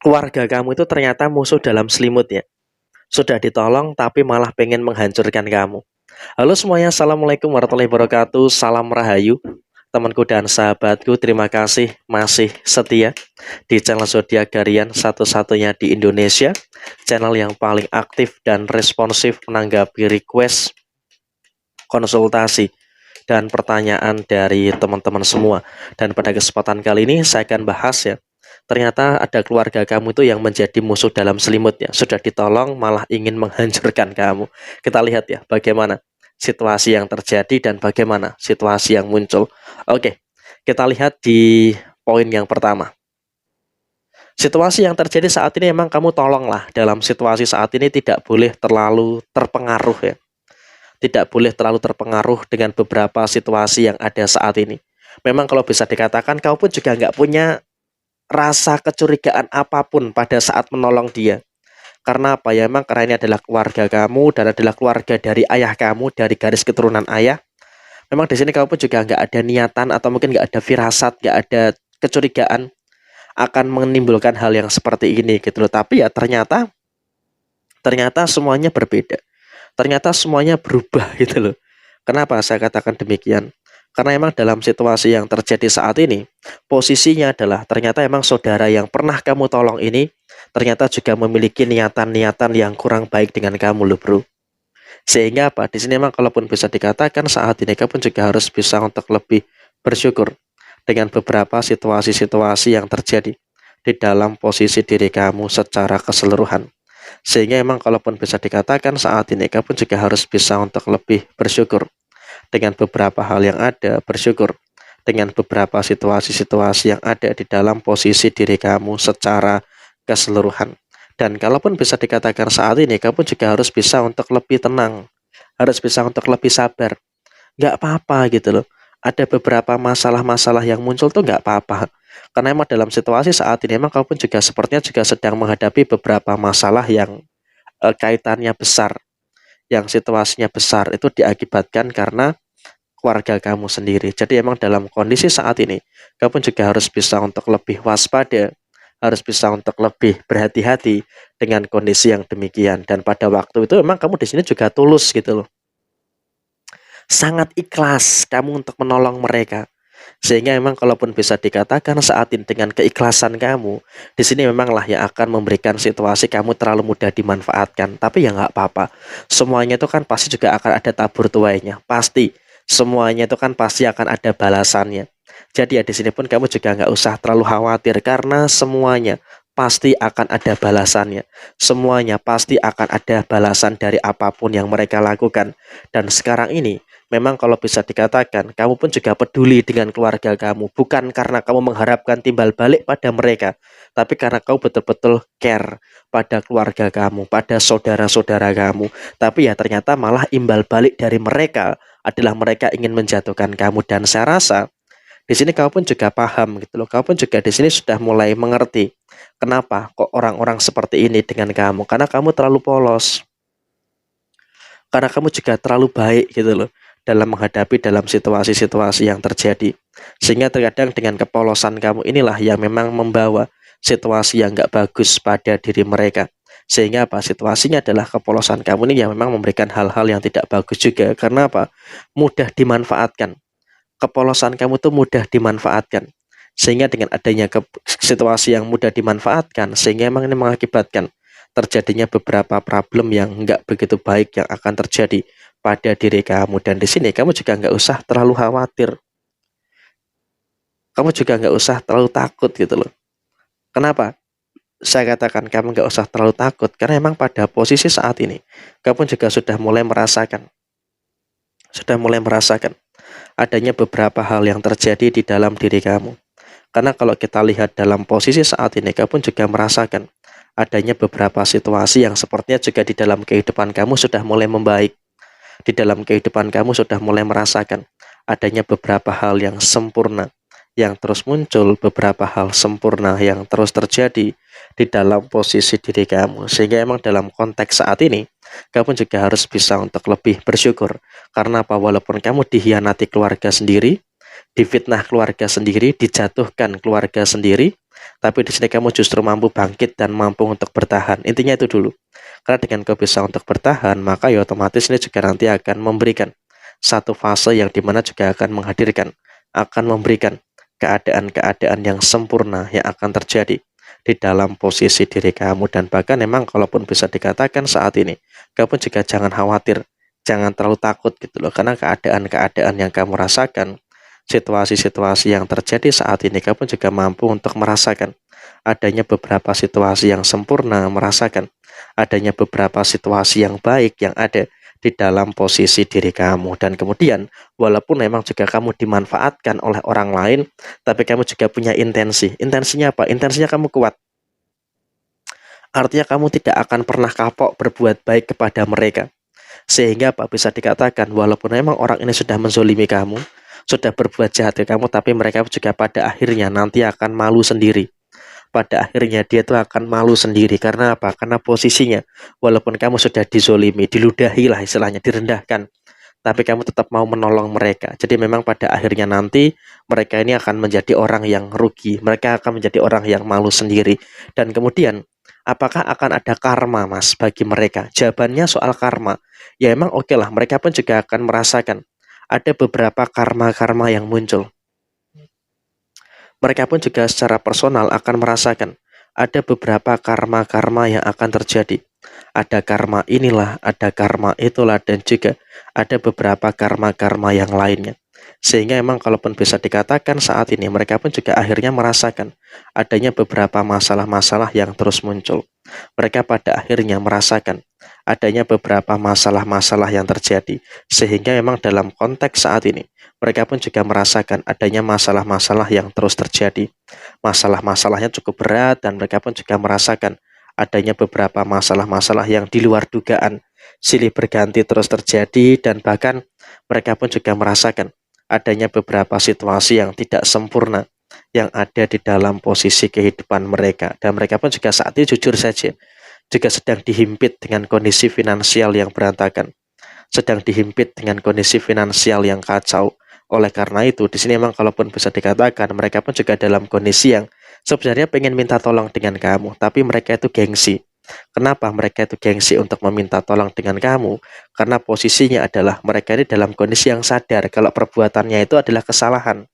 keluarga kamu itu ternyata musuh dalam selimut ya. Sudah ditolong tapi malah pengen menghancurkan kamu. Halo semuanya, Assalamualaikum warahmatullahi wabarakatuh. Salam Rahayu. Temanku dan sahabatku, terima kasih masih setia di channel Zodiak Harian satu-satunya di Indonesia. Channel yang paling aktif dan responsif menanggapi request, konsultasi, dan pertanyaan dari teman-teman semua. Dan pada kesempatan kali ini saya akan bahas ya, ternyata ada keluarga kamu itu yang menjadi musuh dalam selimutnya. Sudah ditolong malah ingin menghancurkan kamu. Kita lihat ya bagaimana situasi yang terjadi dan bagaimana situasi yang muncul. Oke, kita lihat di poin yang pertama. Situasi yang terjadi saat ini memang kamu tolonglah. Dalam situasi saat ini tidak boleh terlalu terpengaruh ya. Tidak boleh terlalu terpengaruh dengan beberapa situasi yang ada saat ini. Memang kalau bisa dikatakan kamu pun juga nggak punya rasa kecurigaan apapun pada saat menolong dia. Karena apa ya? Memang karena ini adalah keluarga kamu dan adalah keluarga dari ayah kamu, dari garis keturunan ayah. Memang di sini kamu pun juga nggak ada niatan atau mungkin nggak ada firasat, nggak ada kecurigaan akan menimbulkan hal yang seperti ini gitu loh. Tapi ya ternyata semuanya berbeda. Ternyata semuanya berubah gitu loh. Kenapa saya katakan demikian? Karena emang dalam situasi yang terjadi saat ini, posisinya adalah ternyata emang saudara yang pernah kamu tolong ini ternyata juga memiliki niatan-niatan yang kurang baik dengan kamu loh bro. Sehingga apa? Di sini emang kalaupun bisa dikatakan saat ini kamu juga harus bisa untuk lebih bersyukur dengan beberapa situasi-situasi yang terjadi di dalam posisi diri kamu secara keseluruhan. Sehingga emang kalaupun bisa dikatakan saat ini kamu juga harus bisa untuk lebih bersyukur dengan beberapa hal yang ada, bersyukur dengan beberapa situasi-situasi yang ada di dalam posisi diri kamu secara keseluruhan. Dan kalaupun bisa dikatakan saat ini kamu juga harus bisa untuk lebih tenang, harus bisa untuk lebih sabar. Nggak apa-apa gitu loh. Ada beberapa masalah-masalah yang muncul tuh nggak apa-apa. Karena emang dalam situasi saat ini emang kamu pun juga sepertinya juga sedang menghadapi beberapa masalah yang kaitannya besar, yang situasinya besar itu diakibatkan karena keluarga kamu sendiri. Jadi emang dalam kondisi saat ini kamu juga harus bisa untuk lebih waspada, harus bisa untuk lebih berhati-hati dengan kondisi yang demikian. Dan pada waktu itu emang kamu di sini juga tulus gitu loh, sangat ikhlas kamu untuk menolong mereka. Sehingga memang kalaupun bisa dikatakan saat ini dengan keikhlasan kamu, di sini memanglah yang akan memberikan situasi kamu terlalu mudah dimanfaatkan. Tapi ya nggak apa-apa. Semuanya itu kan pasti juga akan ada tabur tuainya. Pasti. Semuanya itu kan pasti akan ada balasannya. Jadi ya di sini pun kamu juga nggak usah terlalu khawatir karena semuanya pasti akan ada balasannya. Semuanya pasti akan ada balasan dari apapun yang mereka lakukan. Dan sekarang ini memang kalau bisa dikatakan, kamu pun juga peduli dengan keluarga kamu. Bukan karena kamu mengharapkan timbal balik pada mereka, tapi karena kamu betul-betul care pada keluarga kamu, pada saudara-saudara kamu. Tapi ya ternyata malah imbal balik dari mereka adalah mereka ingin menjatuhkan kamu. Dan saya rasa di sini kamu pun juga paham gitu loh. Kamu pun juga di sini sudah mulai mengerti kenapa kok orang-orang seperti ini dengan kamu. Karena kamu terlalu polos. Karena kamu juga terlalu baik gitu loh dalam menghadapi dalam situasi-situasi yang terjadi. Sehingga terkadang dengan kepolosan kamu inilah yang memang membawa situasi yang nggak bagus pada diri mereka. Sehingga apa? Situasinya adalah kepolosan kamu ini yang memang memberikan hal-hal yang tidak bagus juga. Karena apa? Mudah dimanfaatkan. Kepolosan kamu tuh mudah dimanfaatkan. Sehingga dengan adanya situasi yang mudah dimanfaatkan, sehingga memang ini mengakibatkan terjadinya beberapa problem yang nggak begitu baik yang akan terjadi pada diri kamu. Dan di sini kamu juga nggak usah terlalu khawatir, kamu juga nggak usah terlalu takut gitu loh. Kenapa saya katakan kamu nggak usah terlalu takut? Karena memang pada posisi saat ini kamu juga sudah mulai merasakan adanya beberapa hal yang terjadi di dalam diri kamu. Karena kalau kita lihat dalam posisi saat ini kamu juga merasakan adanya beberapa situasi yang sepertinya juga di dalam kehidupan kamu sudah mulai membaik. Di dalam kehidupan kamu sudah mulai merasakan adanya beberapa hal yang sempurna, yang terus muncul, beberapa hal sempurna yang terus terjadi di dalam posisi diri kamu. Sehingga emang dalam konteks saat ini, kamu juga harus bisa untuk lebih bersyukur. Karena apa? Walaupun kamu dihianati keluarga sendiri, difitnah keluarga sendiri, dijatuhkan keluarga sendiri, Tapi di sini kamu justru mampu bangkit dan mampu untuk bertahan. Intinya itu dulu. Karena dengan kau bisa untuk bertahan, maka ya otomatis ini juga nanti akan memberikan satu fase yang dimana juga akan menghadirkan, akan memberikan keadaan-keadaan yang sempurna yang akan terjadi di dalam posisi diri kamu. Dan bahkan memang kalaupun bisa dikatakan saat ini, kamu juga jangan khawatir, jangan terlalu takut gitu loh, karena keadaan-keadaan yang kamu rasakan, situasi-situasi yang terjadi saat ini, kamu juga mampu untuk merasakan adanya beberapa situasi yang sempurna, merasakan adanya beberapa situasi yang baik yang ada di dalam posisi diri kamu. Dan kemudian walaupun memang juga kamu dimanfaatkan oleh orang lain, tapi kamu juga punya intensi. Intensinya apa? Intensinya kamu kuat. Artinya kamu tidak akan pernah kapok berbuat baik kepada mereka. Sehingga apa, bisa dikatakan walaupun memang orang ini sudah menzolimi kamu, sudah berbuat jahat ke kamu, tapi mereka juga pada akhirnya nanti akan malu sendiri. Pada akhirnya dia tuh akan malu sendiri. Karena apa? Karena posisinya walaupun kamu sudah dizolimi, diludahi lah istilahnya, direndahkan, tapi kamu tetap mau menolong mereka. Jadi memang pada akhirnya nanti mereka ini akan menjadi orang yang rugi, mereka akan menjadi orang yang malu sendiri. Dan kemudian apakah akan ada karma, Mas, bagi mereka? Jawabannya soal karma, ya emang oke lah, mereka pun juga akan merasakan ada beberapa karma-karma yang muncul. Mereka pun juga secara personal akan merasakan ada beberapa karma-karma yang akan terjadi. Ada karma inilah, ada karma itulah, dan juga ada beberapa karma-karma yang lainnya. Sehingga emang kalaupun bisa dikatakan saat ini, mereka pun juga akhirnya merasakan adanya beberapa masalah-masalah yang terus muncul. Mereka pada akhirnya merasakan adanya beberapa masalah-masalah yang terjadi. Sehingga memang dalam konteks saat ini, mereka pun juga merasakan adanya masalah-masalah yang terus terjadi. Masalah-masalahnya cukup berat, dan mereka pun juga merasakan adanya beberapa masalah-masalah yang di luar dugaan, silih berganti terus terjadi. Dan bahkan mereka pun juga merasakan adanya beberapa situasi yang tidak sempurna yang ada di dalam posisi kehidupan mereka. Dan mereka pun juga saat ini jujur saja juga sedang dihimpit dengan kondisi finansial yang berantakan, sedang dihimpit dengan kondisi finansial yang kacau. Oleh karena itu, di sini memang kalaupun bisa dikatakan mereka pun juga dalam kondisi yang sebenarnya pengen minta tolong dengan kamu, tapi mereka itu gengsi. Kenapa mereka itu gengsi untuk meminta tolong dengan kamu? Karena posisinya adalah mereka ini dalam kondisi yang sadar kalau perbuatannya itu adalah kesalahan.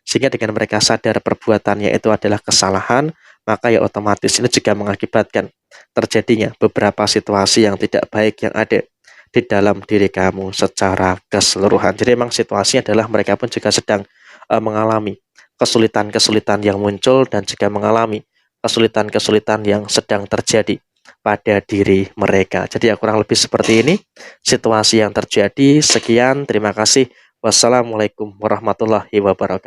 Sehingga dengan mereka sadar perbuatannya itu adalah kesalahan, maka ya otomatis ini juga mengakibatkan terjadinya beberapa situasi yang tidak baik yang ada di dalam diri kamu secara keseluruhan. Jadi memang situasinya adalah mereka pun juga sedang mengalami kesulitan-kesulitan yang muncul, dan juga mengalami kesulitan-kesulitan yang sedang terjadi pada diri mereka. Jadi ya kurang lebih seperti ini situasi yang terjadi. Sekian, terima kasih. Wassalamualaikum warahmatullahi wabarakatuh.